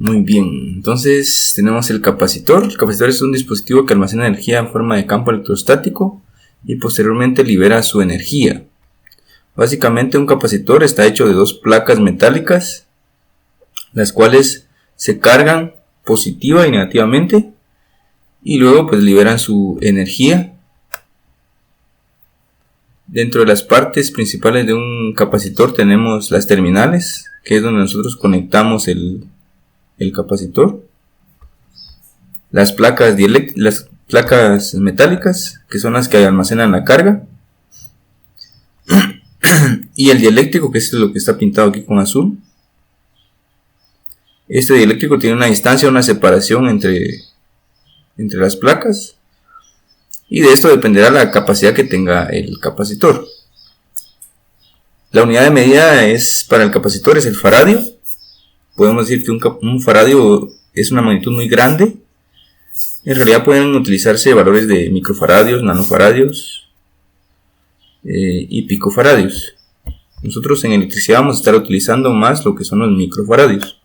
Muy bien, entonces tenemos el capacitor. El capacitor es un dispositivo que almacena energía en forma de campo electrostático y posteriormente libera su energía. Básicamente un capacitor está hecho de dos placas metálicas, las cuales se cargan positiva y negativamente y luego pues liberan su energía. Dentro de las partes principales de un capacitor tenemos las terminales, que es donde nosotros conectamos el capacitor, las placas metálicas, que son las que almacenan la carga, y el dieléctrico, que es lo que está pintado aquí con azul. Este dieléctrico tiene una distancia, una separación entre las placas, y de esto dependerá la capacidad que tenga el capacitor. La unidad de medida para el capacitor es el faradio. Podemos decir que un faradio es una magnitud muy grande. En realidad pueden utilizarse valores de microfaradios, nanofaradios y picofaradios. Nosotros en electricidad vamos a estar utilizando más lo que son los microfaradios.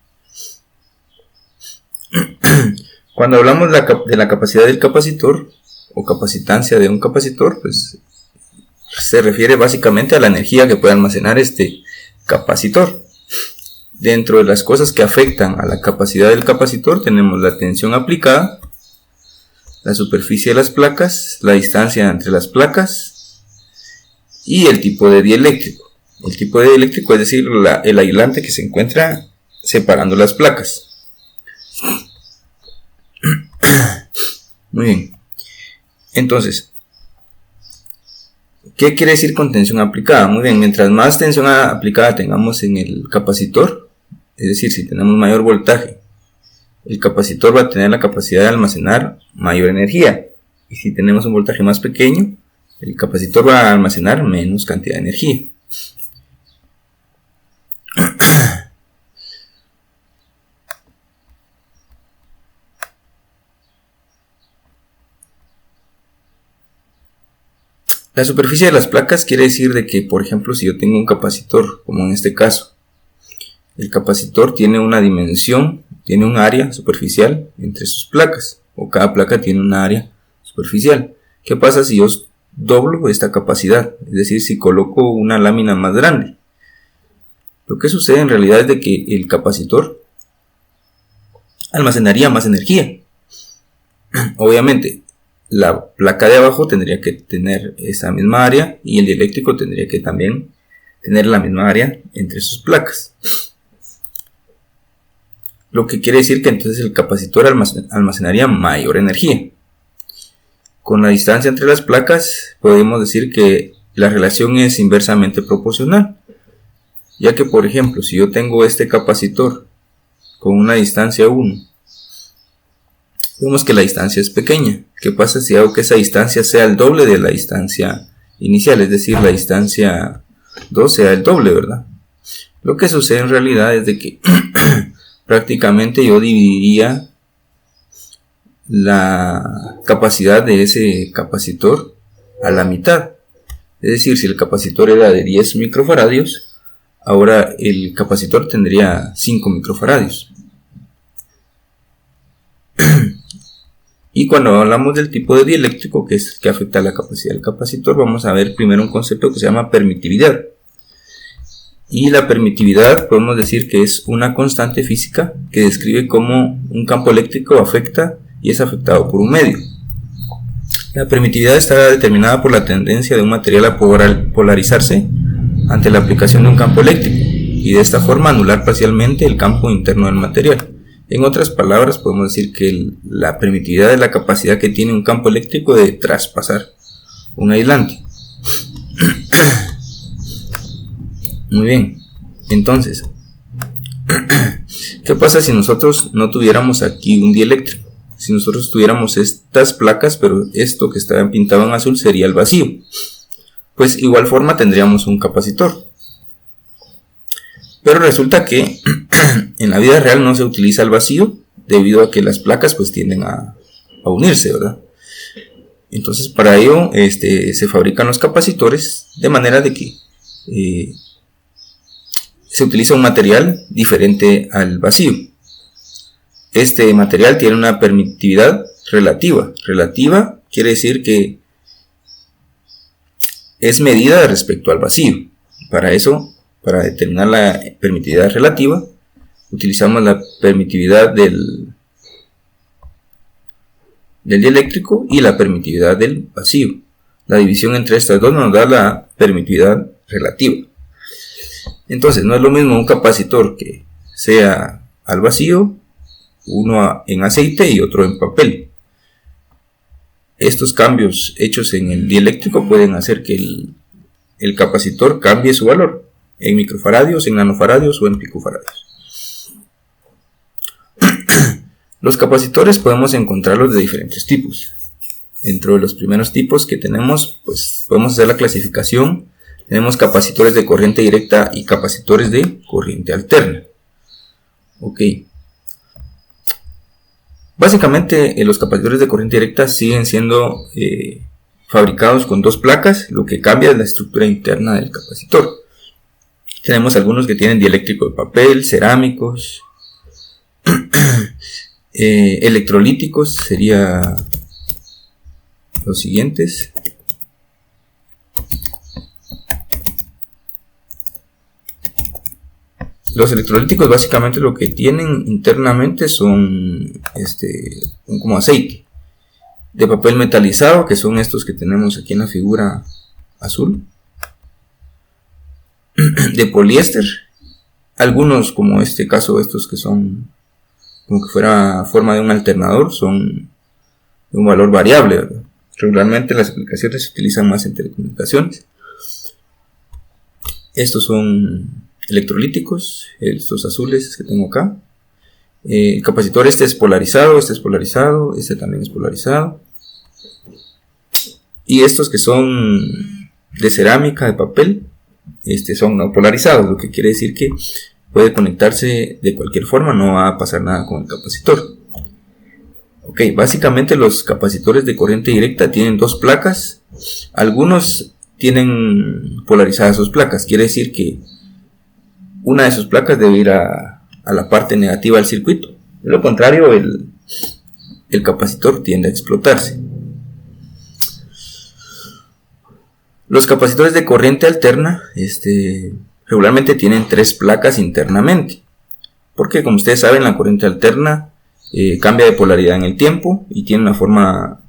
Cuando hablamos de la capacidad del capacitor o capacitancia de un capacitor, pues se refiere básicamente a la energía que puede almacenar este capacitor. Dentro de las cosas que afectan a la capacidad del capacitor tenemos la tensión aplicada, la superficie de las placas, la distancia entre las placas y el tipo de dieléctrico. El tipo de dieléctrico es decir, el aislante que se encuentra separando las placas. Muy bien. Entonces, ¿qué quiere decir con tensión aplicada? Muy bien, mientras más tensión aplicada tengamos en el capacitor, es decir, si tenemos mayor voltaje, el capacitor va a tener la capacidad de almacenar mayor energía. Y si tenemos un voltaje más pequeño, el capacitor va a almacenar menos cantidad de energía. La superficie de las placas quiere decir de que, por ejemplo, si yo tengo un capacitor, como en este caso, el capacitor tiene una dimensión, tiene un área superficial entre sus placas, o cada placa tiene un área superficial. ¿Qué pasa si yo doblo esta capacidad? Es decir, si coloco una lámina más grande. Lo que sucede en realidad es de que el capacitor almacenaría más energía. Obviamente, la placa de abajo tendría que tener esa misma área y el dieléctrico tendría que también tener la misma área entre sus placas. Lo que quiere decir que entonces el capacitor almacenaría mayor energía. Con la distancia entre las placas podemos decir que la relación es inversamente proporcional, ya que por ejemplo si yo tengo este capacitor con una distancia 1, vemos que la distancia es pequeña. ¿Qué pasa si hago que esa distancia sea el doble de la distancia inicial? Es decir, la distancia 2 sea el doble, ¿verdad? Lo que sucede en realidad es de que prácticamente yo dividiría la capacidad de ese capacitor a la mitad. Es decir, si el capacitor era de 10 microfaradios, ahora el capacitor tendría 5 microfaradios. Y cuando hablamos del tipo de dieléctrico, que es que afecta a la capacidad del capacitor, vamos a ver primero un concepto que se llama permitividad. Y la permitividad podemos decir que es una constante física que describe cómo un campo eléctrico afecta y es afectado por un medio. La permitividad está determinada por la tendencia de un material a polarizarse ante la aplicación de un campo eléctrico y de esta forma anular parcialmente el campo interno del material. En otras palabras, podemos decir que la permitividad es la capacidad que tiene un campo eléctrico de traspasar un aislante. Muy bien, entonces, ¿qué pasa si nosotros no tuviéramos aquí un dieléctrico? Si nosotros tuviéramos estas placas, pero esto que está pintado en azul sería el vacío. Pues igual forma tendríamos un capacitor. Pero resulta que en la vida real no se utiliza el vacío debido a que las placas pues tienden a unirse, ¿verdad? Entonces para ello se fabrican los capacitores de manera de que se utiliza un material diferente al vacío. este material tiene una permitividad relativa. Relativa quiere decir que es medida respecto al vacío. Para eso, para determinar la permitividad relativa, utilizamos la permitividad del dieléctrico y la permitividad del vacío. La división entre estas dos nos da la permitividad relativa. Entonces, no es lo mismo un capacitor que sea al vacío, uno en aceite y otro en papel. Estos cambios hechos en el dieléctrico pueden hacer que el capacitor cambie su valor en microfaradios, en nanofaradios o en picofaradios. Los capacitores podemos encontrarlos de diferentes tipos. Dentro de los primeros tipos que tenemos, pues podemos hacer la clasificación. Tenemos capacitores de corriente directa y capacitores de corriente alterna. Ok. Básicamente los capacitores de corriente directa siguen siendo fabricados con dos placas, lo que cambia es la estructura interna del capacitor. Tenemos algunos que tienen dieléctrico de papel, cerámicos, electrolíticos, sería los siguientes. Los electrolíticos básicamente lo que tienen internamente son como aceite de papel metalizado, que son estos que tenemos aquí en la figura azul, de poliéster. Algunos, como este caso, estos que son como que fuera forma de un alternador, son de un valor variable, ¿verdad? Regularmente las aplicaciones se utilizan más en telecomunicaciones. Estos son electrolíticos, estos azules que tengo acá. El capacitor este es polarizado, este también es polarizado. Y estos que son de cerámica, de papel, son no polarizados, lo que quiere decir que puede conectarse de cualquier forma, no va a pasar nada con el capacitor. Ok, básicamente los capacitores de corriente directa tienen dos placas. Algunos tienen polarizadas sus placas, quiere decir que una de sus placas debe ir a la parte negativa del circuito. De lo contrario, el capacitor tiende a explotarse. Los capacitores de corriente alterna regularmente tienen tres placas internamente, porque como ustedes saben, la corriente alterna cambia de polaridad en el tiempo y tiene una forma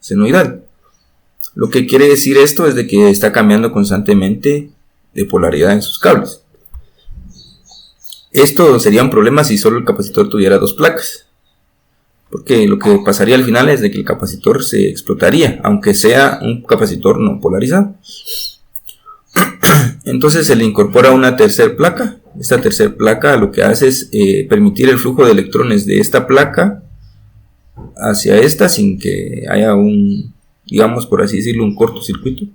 senoidal. Lo que quiere decir esto es de que está cambiando constantemente de polaridad en sus cables. Esto sería un problema si solo el capacitor tuviera dos placas, porque lo que pasaría al final es de que el capacitor se explotaría, aunque sea un capacitor no polarizado. Entonces se le incorpora una tercera placa. Esta tercera placa lo que hace es permitir el flujo de electrones de esta placa hacia esta sin que haya digamos por así decirlo, un cortocircuito.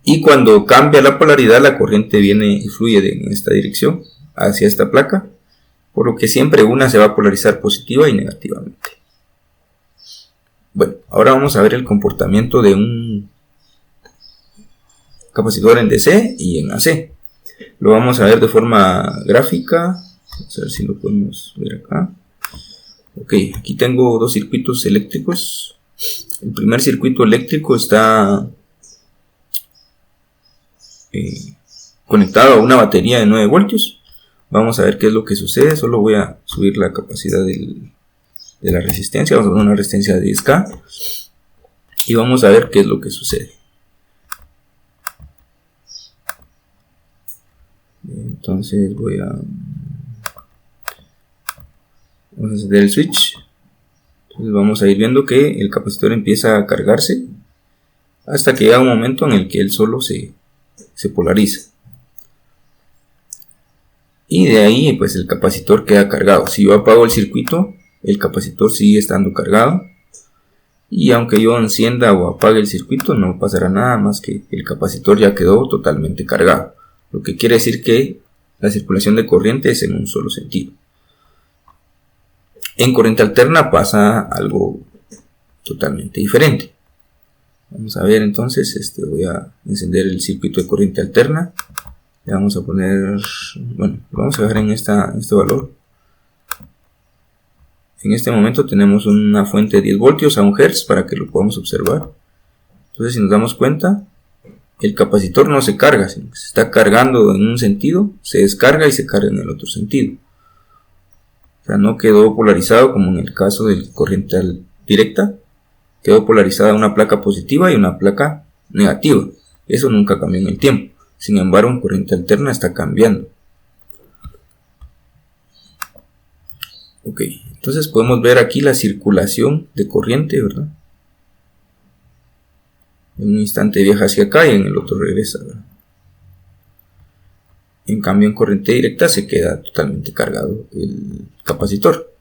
Y cuando cambia la polaridad, la corriente viene y fluye en esta dirección hacia esta placa, por lo que siempre una se va a polarizar positiva y negativamente. Bueno, ahora vamos a ver el comportamiento de un capacitor en DC y en AC. Lo vamos a ver de forma gráfica. Vamos a ver si lo podemos ver acá. Ok, aquí tengo dos circuitos eléctricos. El primer circuito eléctrico está conectado a una batería de 9 voltios. Vamos a ver qué es lo que sucede. Solo voy a subir la capacidad de la resistencia. Vamos a poner una resistencia de 10K. Y vamos a ver qué es lo que sucede. Entonces vamos a encender el switch. Entonces vamos a ir viendo que el capacitor empieza a cargarse hasta que llega un momento en el que él solo se polariza. Y de ahí pues el capacitor queda cargado. Si yo apago el circuito, el capacitor sigue estando cargado. Y aunque yo encienda o apague el circuito, no pasará nada más que el capacitor ya quedó totalmente cargado. Lo que quiere decir que la circulación de corriente es en un solo sentido. En corriente alterna pasa algo totalmente diferente. Vamos a ver entonces, voy a encender el circuito de corriente alterna. Le vamos a poner, bueno, lo vamos a dejar en este valor. En este momento tenemos una fuente de 10 voltios a 1 Hz para que lo podamos observar. Entonces, si nos damos cuenta, el capacitor no se carga, sino que se está cargando en un sentido, se descarga y se carga en el otro sentido. O sea, no quedó polarizado como en el caso de corriente directa, quedó polarizada una placa positiva y una placa negativa. Eso nunca cambió en el tiempo. Sin embargo, en corriente alterna está cambiando. Ok, entonces podemos ver aquí la circulación de corriente, ¿verdad? En un instante viaja hacia acá y en el otro regresa, ¿verdad? En cambio, en corriente directa se queda totalmente cargado el capacitor.